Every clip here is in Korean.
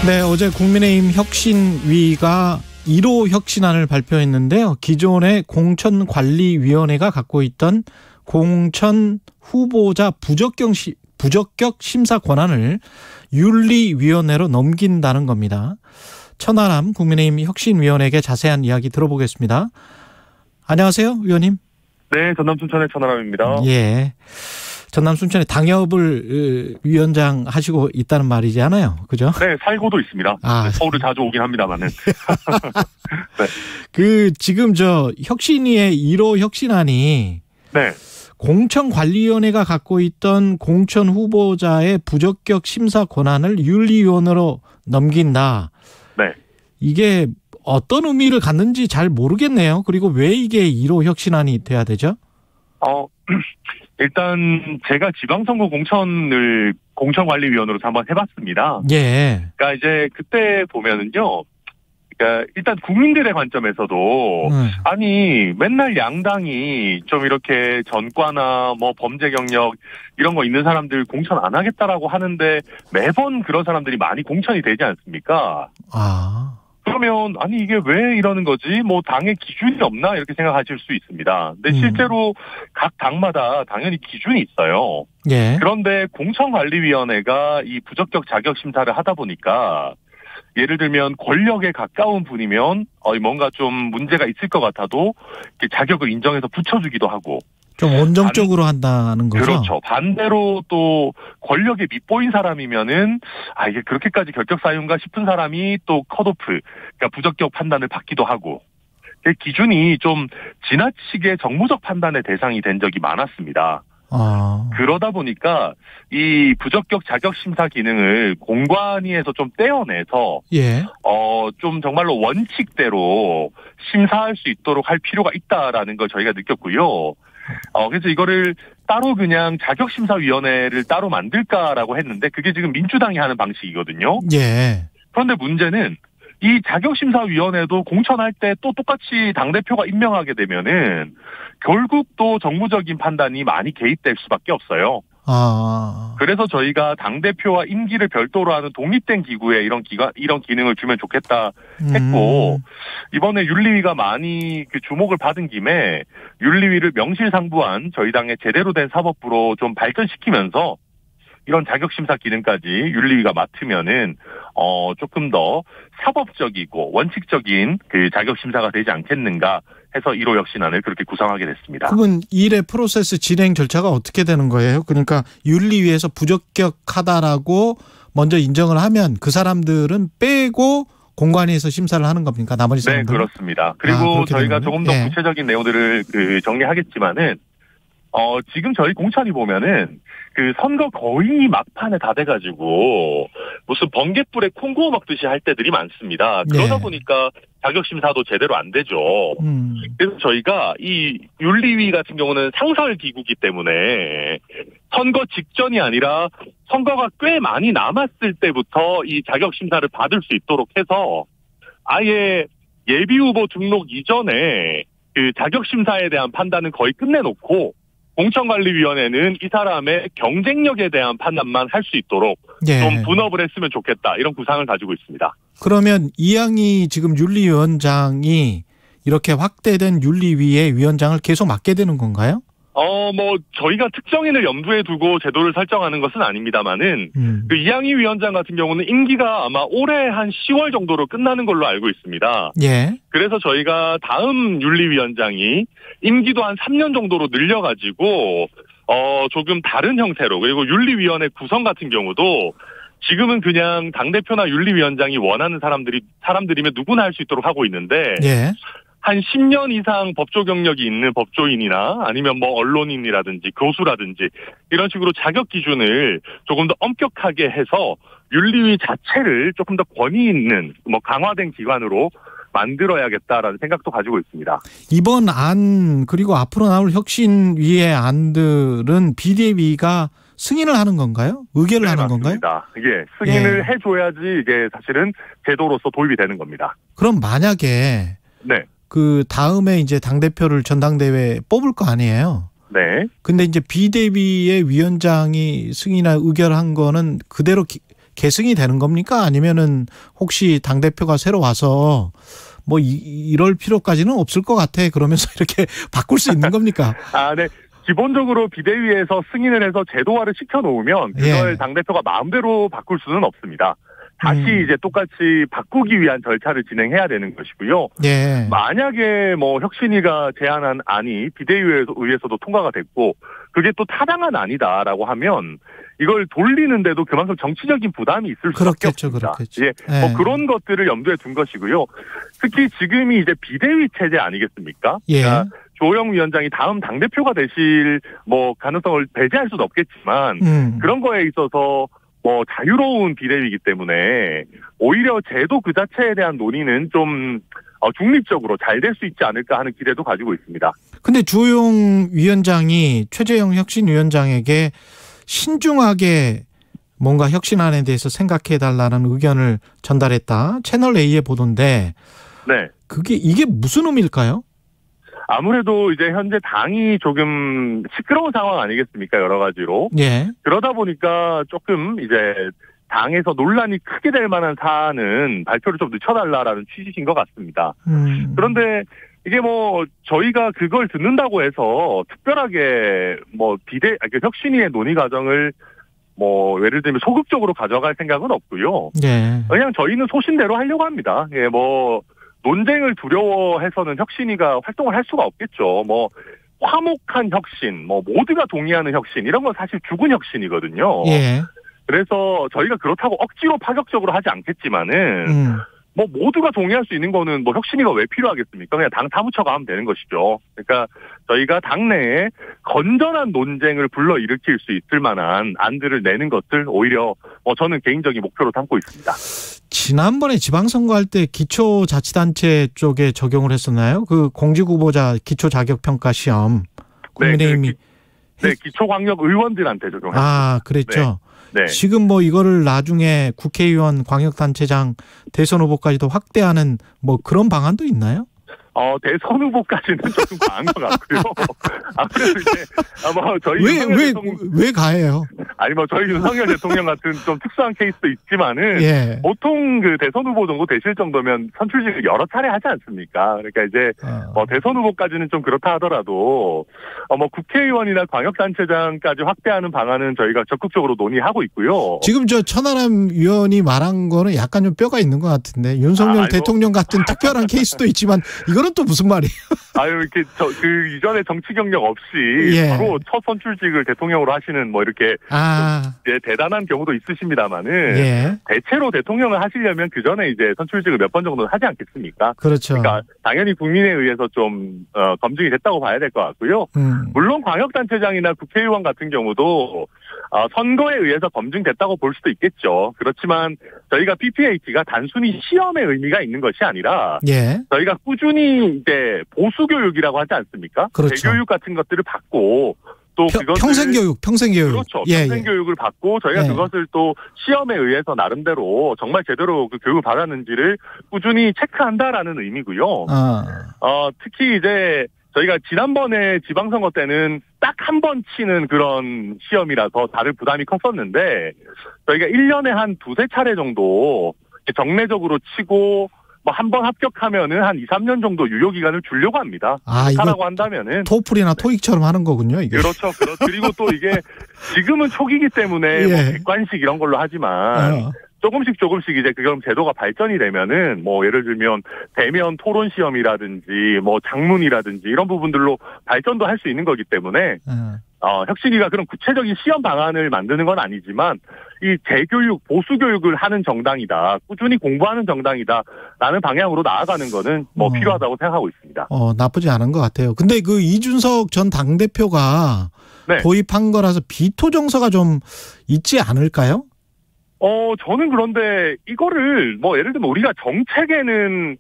네, 어제 국민의힘 혁신위가 1호 혁신안을 발표했는데요. 기존의 공천관리위원회가 갖고 있던 공천 후보자 부적격 심사 권한을 윤리위원회로 넘긴다는 겁니다. 천하람 국민의힘 혁신위원에게 자세한 이야기 들어보겠습니다. 안녕하세요, 위원님. 네, 전남 순천의 천하람입니다. 예. 전남 순천에 당협을 위원장 하시고 있다는 말이잖아요. 그죠? 네, 살고도 있습니다. 서울을 자주 오긴 합니다만은. 네. 지금 혁신위의 1호 혁신안이. 네. 공천관리위원회가 갖고 있던 공천 후보자의 부적격 심사 권한을 윤리위원회로 넘긴다. 네. 이게 어떤 의미를 갖는지 잘 모르겠네요. 그리고 왜 이게 1호 혁신안이 돼야 되죠? 일단 제가 지방선거 공천을 공천관리위원으로서 한번 해봤습니다. 예. 그러니까 이제 그때 보면은요. 그러니까 일단 국민들의 관점에서도 아니 맨날 양당이 좀 이렇게 전과나 뭐 범죄 경력 이런 거 있는 사람들 공천 안 하겠다라고 하는데 매번 그런 사람들이 많이 공천이 되지 않습니까? 그러면 아니 이게 왜 이러는 거지? 뭐 당의 기준이 없나? 이렇게 생각하실 수 있습니다. 근데 실제로 각 당마다 당연히 기준이 있어요. 예. 그런데 공천관리위원회가 이 부적격 자격 심사를 하다 보니까 예를 들면 권력에 가까운 분이면 뭔가 좀 문제가 있을 것 같아도 자격을 인정해서 붙여주기도 하고 좀 온정적으로 한다는 거죠. 그렇죠. 반대로 또 권력에 밑보인 사람이면은 이게 그렇게까지 결격 사유인가 싶은 사람이 또 컷오프, 그러니까 부적격 판단을 받기도 하고 기준이 좀 지나치게 정무적 판단의 대상이 된 적이 많았습니다. 그러다 보니까 이 부적격 자격 심사 기능을 공관위에서 좀 떼어내서 예. 좀 정말로 원칙대로 심사할 수 있도록 할 필요가 있다라는 걸 저희가 느꼈고요. 그래서 이거를 따로 그냥 자격심사위원회를 따로 만들까라고 했는데 그게 지금 민주당이 하는 방식이거든요. 예. 그런데 문제는 이 자격심사위원회도 공천할 때 또 똑같이 당대표가 임명하게 되면은 결국 또 정무적인 판단이 많이 개입될 수밖에 없어요. 그래서 저희가 당대표와 임기를 별도로 하는 독립된 기구에 이런 기능을 주면 좋겠다 했고, 이번에 윤리위가 많이 주목을 받은 김에 윤리위를 명실상부한 저희 당의 제대로 된 사법부로 좀 발전시키면서 이런 자격심사 기능까지 윤리위가 맡으면은, 조금 더 사법적이고 원칙적인 자격심사가 되지 않겠는가 해서 1호 혁신안을 그렇게 구성하게 됐습니다. 그러면 일의 프로세스 진행 절차가 어떻게 되는 거예요? 그러니까 윤리위에서 부적격하다라고 먼저 인정을 하면 그 사람들은 빼고 공관위에서 심사를 하는 겁니까? 나머지 사람들? 네, 그렇습니다. 그리고 저희가 조금 더 구체적인 내용들을 정리하겠지만은, 지금 저희 공천이 보면은 선거 거의 막판에 다 돼가지고 무슨 번갯불에 콩 구워 먹듯이 할 때들이 많습니다. 그러다 보니까 자격심사도 제대로 안 되죠. 그래서 저희가 이 윤리위 같은 경우는 상설기구이기 때문에 선거 직전이 아니라 선거가 꽤 많이 남았을 때부터 이 자격심사를 받을 수 있도록 해서 아예 예비후보 등록 이전에 자격심사에 대한 판단은 거의 끝내놓고 공천관리위원회는 이 사람의 경쟁력에 대한 판단만 할 수 있도록 좀 분업을 했으면 좋겠다. 이런 구상을 가지고 있습니다. 그러면 이양희 지금 윤리위원장이 이렇게 확대된 윤리위의 위원장을 계속 맡게 되는 건가요? 저희가 특정인을 염두에 두고 제도를 설정하는 것은 아닙니다만은, 이양희 위원장 같은 경우는 임기가 아마 올해 한 10월 정도로 끝나는 걸로 알고 있습니다. 예. 그래서 저희가 다음 윤리위원장이 임기도 한 3년 정도로 늘려가지고, 조금 다른 형태로, 그리고 윤리위원회 구성 같은 경우도 지금은 그냥 당대표나 윤리위원장이 원하는 사람들이면 누구나 할 수 있도록 하고 있는데, 한 10년 이상 법조 경력이 있는 법조인이나 아니면 뭐 언론인이라든지 교수라든지 이런 식으로 자격 기준을 조금 더 엄격하게 해서 윤리위 자체를 조금 더 권위 있는 강화된 기관으로 만들어야겠다라는 생각도 가지고 있습니다. 이번 안 그리고 앞으로 나올 혁신위의 안들은 비대위가 승인을 하는 건가요? 의결을 하는 건가요? 예, 승인을 해줘야지 이게 사실은 제도로서 도입이 되는 겁니다. 그럼 만약에 다음에 이제 당대표를 전당대회에 뽑을 거 아니에요? 네. 근데 이제 비대위의 위원장이 승인이나 의결한 거는 그대로 계승이 되는 겁니까? 아니면은 혹시 당대표가 새로 와서 뭐 이럴 필요까지는 없을 것 같아 그러면서 이렇게 바꿀 수 있는 겁니까? 네. 기본적으로 비대위에서 승인을 해서 제도화를 시켜놓으면 그걸 당대표가 마음대로 바꿀 수는 없습니다. 다시 이제 똑같이 바꾸기 위한 절차를 진행해야 되는 것이고요. 만약에 뭐 혁신위가 제안한 안이 비대위에서도 통과가 됐고 그게 또 타당한 안이다라고 하면 이걸 돌리는데도 그만큼 정치적인 부담이 있을 수밖에 없습니다. 뭐 그런 것들을 염두에 둔 것이고요. 특히 지금이 이제 비대위 체제 아니겠습니까? 그러니까 조영 위원장이 다음 당대표가 되실 뭐 가능성을 배제할 수는 없겠지만 그런 거에 있어서 뭐 자유로운 비대위이기 때문에 오히려 제도 그 자체에 대한 논의는 좀 중립적으로 잘 될 수 있지 않을까 하는 기대도 가지고 있습니다. 근데 조영 위원장이 최재형 혁신위원장에게 신중하게 뭔가 혁신안에 대해서 생각해달라는 의견을 전달했다. 채널A의 보도인데 이게 무슨 의미일까요? 아무래도 이제 현재 당이 조금 시끄러운 상황 아니겠습니까? 여러 가지로. 그러다 보니까 조금 이제 당에서 논란이 크게 될 만한 사안은 발표를 좀 늦춰달라라는 취지인 것 같습니다. 그런데 이게 뭐 저희가 그걸 듣는다고 해서 특별하게 뭐 혁신위의 논의 과정을 뭐 예를 들면 소극적으로 가져갈 생각은 없고요. 그냥 저희는 소신대로 하려고 합니다. 뭐 논쟁을 두려워해서는 혁신위가 활동을 할 수가 없겠죠. 뭐 화목한 혁신, 뭐 모두가 동의하는 혁신 이런 건 사실 죽은 혁신이거든요. 그래서 저희가 그렇다고 억지로 파격적으로 하지 않겠지만은 뭐 모두가 동의할 수 있는 거는 뭐 혁신위가 왜 필요하겠습니까? 그냥 당 사무처가 하면 되는 것이죠. 그러니까 저희가 당내에 건전한 논쟁을 불러일으킬 수 있을 만한 안들을 내는 것들 오히려 저는 개인적인 목표로 삼고 있습니다. 지난번에 지방선거할 때 기초자치단체 쪽에 적용을 했었나요? 그 공직후보자 기초자격평가 시험. 국민의힘이. 기초광역 의원들한테 적용했습니다. 그랬죠. 지금 뭐 이거를 나중에 국회의원, 광역단체장, 대선 후보까지도 확대하는 뭐 그런 방안도 있나요? 대선 후보까지는 조금 과한 것 같고요. 아무래도 이제 저희 왜 가해요? 아니 뭐 저희 윤석열 대통령 같은 좀 특수한 케이스도 있지만은 보통 그 대선 후보 정도 되실 정도면 선출직을 여러 차례 하지 않습니까? 그러니까 이제 대선 후보까지는 좀 그렇다 하더라도 뭐 국회의원이나 광역단체장까지 확대하는 방안은 저희가 적극적으로 논의하고 있고요. 지금 저 천하람 위원이 말한 거는 약간 좀 뼈가 있는 것 같은데 윤석열 대통령 같은 특별한 케이스도 있지만 이거는 또 무슨 말이에요? 이렇게 그 이전에 정치 경력 없이 바로 첫 선출직을 대통령으로 하시는 뭐 이렇게 대단한 경우도 있으십니다만은 대체로 대통령을 하시려면 그 전에 이제 선출직을 몇 번 정도는 하지 않겠습니까? 그렇죠. 그러니까 당연히 국민에 의해서 좀 검증이 됐다고 봐야 될 것 같고요. 물론 광역단체장이나 국회의원 같은 경우도 선거에 의해서 검증됐다고 볼 수도 있겠죠. 그렇지만 저희가 PPH가 단순히 시험의 의미가 있는 것이 아니라 저희가 꾸준히 이제 보수교육이라고 하지 않습니까? 재교육 같은 것들을 받고 또 평생교육. 그렇죠. 평생교육을 받고 저희가 그것을 또 시험에 의해서 나름대로 정말 제대로 그 교육을 받았는지를 꾸준히 체크한다라는 의미고요. 특히 이제 저희가 지난번에 지방선거 때는 딱 한 번 치는 그런 시험이라서 다들 부담이 컸었는데 저희가 1년에 한 두세 차례 정도 정례적으로 치고 뭐 한 번 합격하면은 한 2, 3년 정도 유효기간을 주려고 합니다. 그렇다고 한다면은 토플이나 토익처럼 하는 거군요, 이게. 그렇죠. 그리고 또 이게 지금은 초기이기 때문에 뭐 객관식 이런 걸로 하지만 조금씩 이제 그럼 제도가 발전이 되면은 뭐 예를 들면 대면 토론 시험이라든지 뭐 장문이라든지 이런 부분들로 발전도 할 수 있는 거기 때문에 혁신위가 그런 구체적인 시험 방안을 만드는 건 아니지만 이 재교육, 보수교육을 하는 정당이다. 꾸준히 공부하는 정당이다라는 방향으로 나아가는 거는 뭐 필요하다고 생각하고 있습니다. 나쁘지 않은 것 같아요. 근데 그 이준석 전 당대표가 도입한 거라서 비토 정서가 좀 있지 않을까요? 저는 그런데 이거를 뭐 예를 들면 우리가 정책에는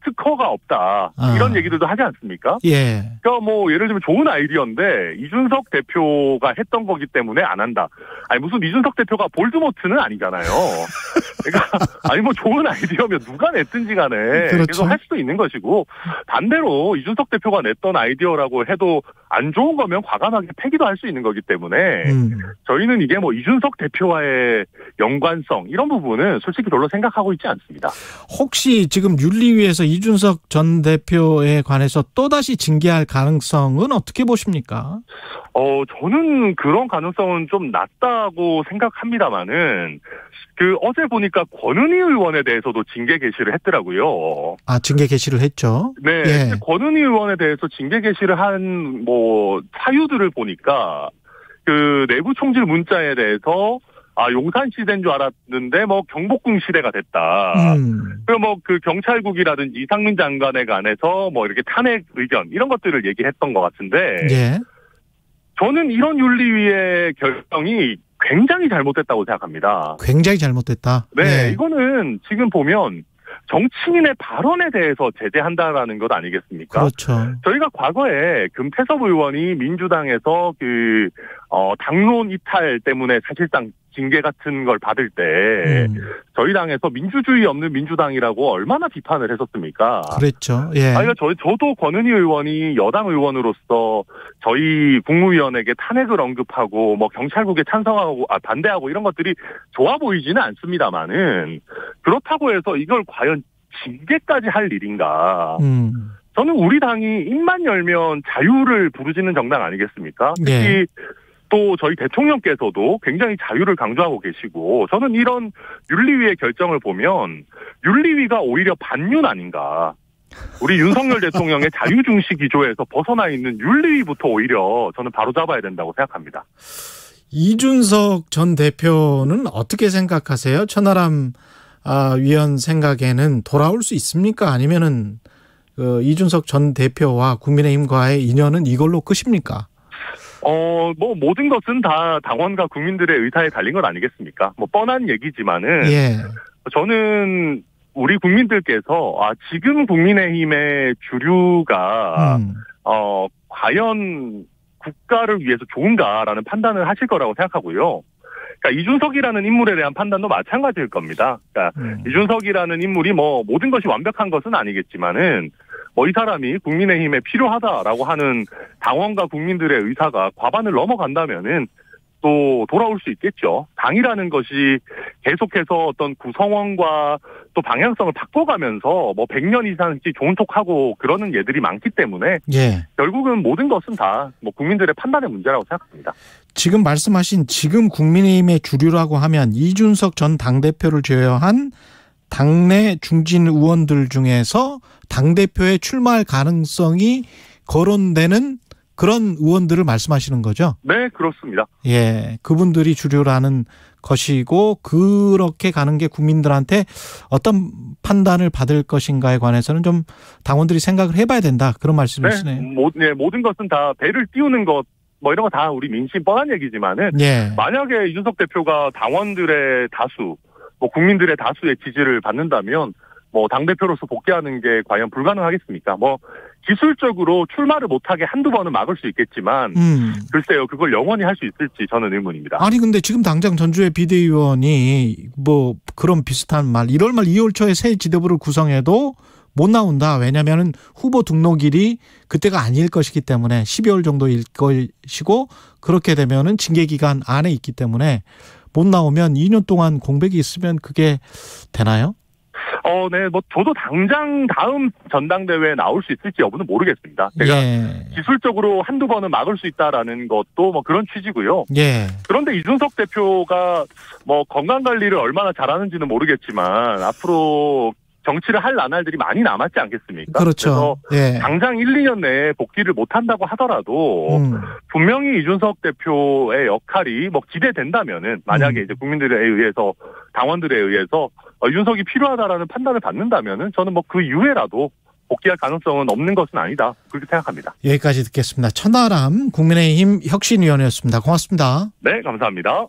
특허가 없다. 이런 얘기들도 하지 않습니까? 그러니까 뭐 예를 들면 좋은 아이디어인데 이준석 대표가 했던 거기 때문에 안 한다. 아니 무슨 이준석 대표가 볼드모트는 아니잖아요. 그러니까 아니 뭐 좋은 아이디어면 누가 냈든지 간에 계속 할 수도 있는 것이고 반대로 이준석 대표가 냈던 아이디어라고 해도 안 좋은 거면 과감하게 폐기도 할 수 있는 거기 때문에 저희는 이게 뭐 이준석 대표와의 연관성 이런 부분은 솔직히 별로 생각하고 있지 않습니다. 혹시 지금 윤리위에서 이준석 전 대표에 관해서 또다시 징계할 가능성은 어떻게 보십니까? 저는 그런 가능성은 좀 낮다고 생각합니다만은 어제 보니까 권은희 의원에 대해서도 징계 게시를 했더라고요. 아, 징계 게시를 했죠? 네. 예. 권은희 의원에 대해서 징계 게시를 한 사유들을 보니까 내부 총질 문자에 대해서 용산 시대인 줄 알았는데 경복궁 시대가 됐다. 그리고 경찰국이라든지 이상민 장관에 관해서 이렇게 탄핵 의견 이런 것들을 얘기했던 것 같은데. 예. 저는 이런 윤리위의 결정이 굉장히 잘못됐다고 생각합니다. 굉장히 잘못됐다? 네, 네. 이거는 지금 보면 정치인의 발언에 대해서 제재한다라는 것 아니겠습니까? 그렇죠. 저희가 과거에 금태섭 의원이 민주당에서 당론 이탈 때문에 사실상 징계 같은 걸 받을 때 저희 당에서 민주주의 없는 민주당이라고 얼마나 비판을 했었습니까? 그랬죠. 예. 저도 권은희 의원이 여당 의원으로서 저희 국무위원에게 탄핵을 언급하고 경찰국에 찬성하고 반대하고 이런 것들이 좋아 보이지는 않습니다만은 그렇다고 해서 이걸 과연 징계까지 할 일인가? 저는 우리 당이 입만 열면 자유를 부르짖는 정당 아니겠습니까? 특히 예. 또 저희 대통령께서도 굉장히 자유를 강조하고 계시고 저는 이런 윤리위의 결정을 보면 윤리위가 오히려 반윤 아닌가. 우리 윤석열 대통령의 자유중시 기조에서 벗어나 있는 윤리위부터 오히려 저는 바로잡아야 된다고 생각합니다. 이준석 전 대표는 어떻게 생각하세요? 천하람 위원 생각에는 돌아올 수 있습니까? 아니면은 이준석 전 대표와 국민의힘과의 인연은 이걸로 끝입니까? 모든 것은 다 당원과 국민들의 의사에 달린 것 아니겠습니까? 뻔한 얘기지만은. 예. 저는 우리 국민들께서, 지금 국민의힘의 주류가, 과연 국가를 위해서 좋은가라는 판단을 하실 거라고 생각하고요. 그러니까 이준석이라는 인물에 대한 판단도 마찬가지일 겁니다. 그러니까 이준석이라는 인물이 모든 것이 완벽한 것은 아니겠지만은, 이 사람이 국민의힘에 필요하다라고 하는 당원과 국민들의 의사가 과반을 넘어간다면은 또 돌아올 수 있겠죠. 당이라는 것이 계속해서 어떤 구성원과 또 방향성을 바꿔가면서 100년 이상씩 좋은 톡하고 그러는 예들이 많기 때문에 예. 결국은 모든 것은 다 국민들의 판단의 문제라고 생각합니다. 지금 말씀하신 지금 국민의힘의 주류라고 하면 이준석 전 당대표를 제외한 당내 중진 의원들 중에서 당대표에 출마할 가능성이 거론되는 그런 의원들을 말씀하시는 거죠? 네, 그렇습니다. 예, 그분들이 주류라는 것이고 그렇게 가는 게 국민들한테 어떤 판단을 받을 것인가에 관해서는 좀 당원들이 생각을 해봐야 된다. 그런 말씀이시네요. 네, 모든 것은 다 배를 띄우는 것 이런 거 다 우리 민심 뻔한 얘기지만은 예. 만약에 이준석 대표가 당원들의 다수 국민들의 다수의 지지를 받는다면 당대표로서 복귀하는 게 과연 불가능하겠습니까? 기술적으로 출마를 못하게 한두 번은 막을 수 있겠지만 글쎄요, 그걸 영원히 할 수 있을지 저는 의문입니다. 아니 근데 지금 당장 전주의 비대위원이 그런 비슷한 말 1월 말 2월 초에 새 지도부를 구성해도 못 나온다. 왜냐하면 후보 등록일이 그때가 아닐 것이기 때문에 12월 정도일 것이고 그렇게 되면은 징계 기간 안에 있기 때문에 못 나오면 2년 동안 공백이 있으면 그게 되나요? 네, 저도 당장 다음 전당대회에 나올 수 있을지 여부는 모르겠습니다. 제가 예. 기술적으로 한두 번은 막을 수 있다라는 것도 그런 취지고요. 예. 그런데 이준석 대표가 건강관리를 얼마나 잘하는지는 모르겠지만 앞으로 정치를 할 나날들이 많이 남았지 않겠습니까? 그렇죠. 그래서 예. 당장 1, 2년 내에 복귀를 못한다고 하더라도 분명히 이준석 대표의 역할이 기대된다면은 만약에 이제 국민들에 의해서 당원들에 의해서 이준석이 필요하다라는 판단을 받는다면은 저는 그 이후에라도 복귀할 가능성은 없는 것은 아니다. 그렇게 생각합니다. 여기까지 듣겠습니다. 천하람 국민의힘 혁신위원회였습니다. 고맙습니다. 네, 감사합니다.